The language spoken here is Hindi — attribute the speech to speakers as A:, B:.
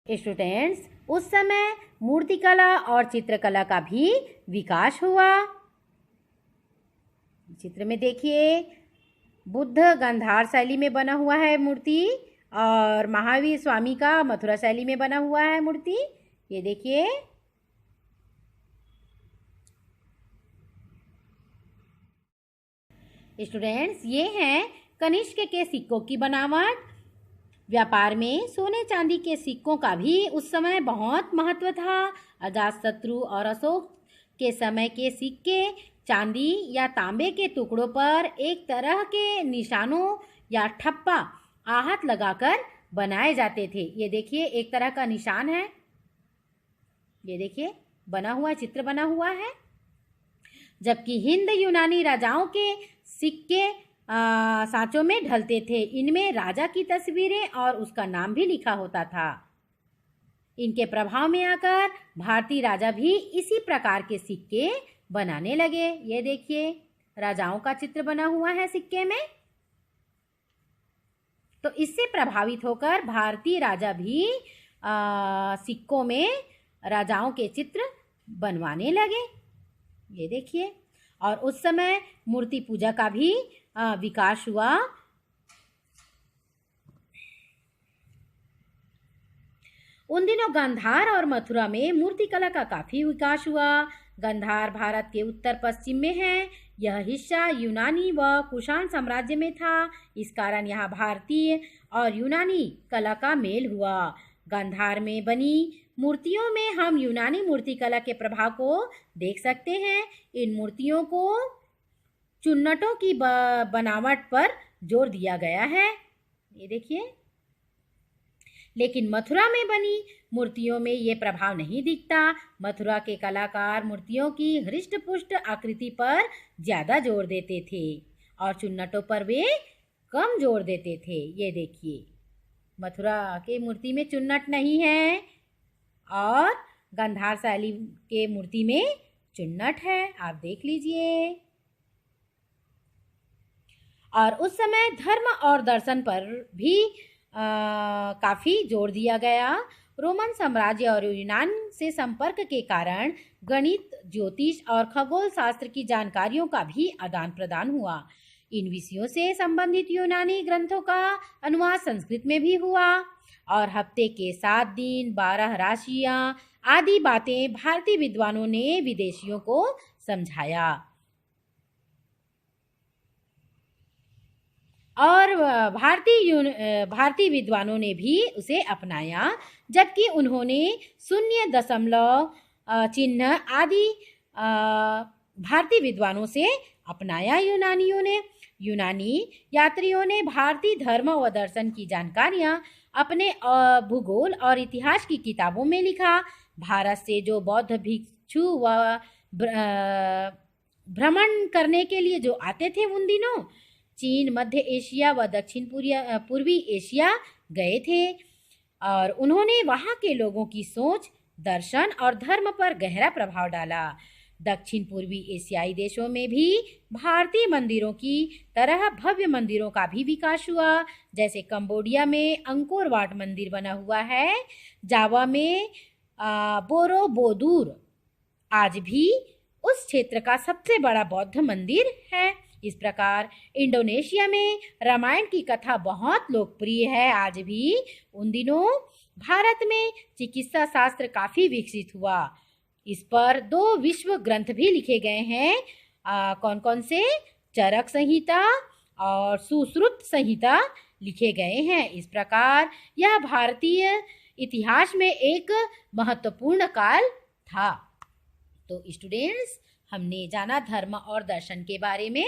A: स्टूडेंट्स, उस समय मूर्तिकला और चित्रकला का भी विकास हुआ। चित्र में देखिए, बुद्ध गांधार शैली में बना हुआ है मूर्ति और महावीर स्वामी का मथुरा शैली में बना हुआ है मूर्ति। ये देखिए, स्टूडेंट्स, ये हैं कनिष्क के सिक्कों की बनावट। व्यापार में सोने चांदी के सिक्कों का भी उस समय बहुत महत्व था। अजातशत्रु और अशोक के समय के सिक्के चांदी या तांबे के टुकड़ों पर एक तरह के निशानों या ठप्पा आहत लगाकर बनाए जाते थे। ये देखिए, एक तरह का निशान है। ये देखिए, बना हुआ चित्र बना हुआ है। जबकि हिंद यूनानी राजाओं के सिक्के सांचों में ढलते थे। इनमें राजा की तस्वीरें और उसका नाम भी लिखा होता था। इनके प्रभाव में आकर भारतीय राजा भी इसी प्रकार के सिक्के बनाने लगे। ये देखिए, राजाओं का चित्र बना हुआ है सिक्के में। तो इससे प्रभावित होकर भारतीय राजा भी सिक्कों में राजाओं के चित्र बनवाने लगे। ये देखिए, और उस समय मूर्ति पूजा का भी विकास हुआ। उन दिनों गांधार और मथुरा में मूर्तिकला का काफी विकास हुआ। गांधार भारत के उत्तर पश्चिम में है। यह हिस्सा यूनानी व कुषाण साम्राज्य में था। इस कारण यहाँ भारतीय और यूनानी कला का मेल हुआ। गांधार में बनी मूर्तियों में हम यूनानी मूर्तिकला के प्रभाव को देख सकते हैं। इन मूर्तियों को चुन्नटों की बनावट पर जोर दिया गया है। ये देखिए, लेकिन मथुरा में बनी मूर्तियों में ये प्रभाव नहीं दिखता। मथुरा के कलाकार मूर्तियों की हृष्ट पुष्ट आकृति पर ज्यादा जोर देते थे और चुन्नटों पर वे कम जोर देते थे। ये देखिए, मथुरा के मूर्ति में चुन्नट नहीं है और गांधार शैली के मूर्ति में चुन्नट है। आप देख लीजिए। और उस समय धर्म और दर्शन पर भी काफी जोर दिया गया। रोमन साम्राज्य और यूनान से संपर्क के कारण गणित, ज्योतिष और खगोल शास्त्र की जानकारियों का भी आदान प्रदान हुआ। इन विषयों से संबंधित यूनानी ग्रंथों का अनुवाद संस्कृत में भी हुआ और हफ्ते के 7 दिन, 12 राशियां आदि बातें भारतीय विद्वानों ने विदेशियों को समझाया और भारतीय विद्वानों ने भी उसे अपनाया। जबकि उन्होंने शून्य, दशमलव चिन्ह आदि भारतीय विद्वानों से अपनाया। यूनानी यात्रियों ने भारतीय धर्म व दर्शन की जानकारियां अपने भूगोल और इतिहास की किताबों में लिखा। भारत से जो बौद्ध भिक्षु व भ्रमण करने के लिए जो आते थे, उन दिनों चीन, मध्य एशिया व दक्षिण पूर्वी एशिया गए थे और उन्होंने वहाँ के लोगों की सोच, दर्शन और धर्म पर गहरा प्रभाव डाला। दक्षिण पूर्वी एशियाई देशों में भी भारतीय मंदिरों की तरह भव्य मंदिरों का भी विकास हुआ। जैसे कंबोडिया में अंकोर वाट मंदिर बना हुआ है। जावा में बोरोबुदुर आज भी उस क्षेत्र का सबसे बड़ा बौद्ध मंदिर है। इस प्रकार इंडोनेशिया में रामायण की कथा बहुत लोकप्रिय है आज भी। उन दिनों भारत में चिकित्सा शास्त्र काफी विकसित हुआ। इस पर 2 विश्व ग्रंथ भी लिखे गए हैं। कौन कौन से? चरक संहिता और सुश्रुत संहिता लिखे गए हैं। इस प्रकार यह भारतीय इतिहास में एक महत्वपूर्ण काल था। तो स्टूडेंट्स, हमने जाना धर्म और दर्शन के बारे में।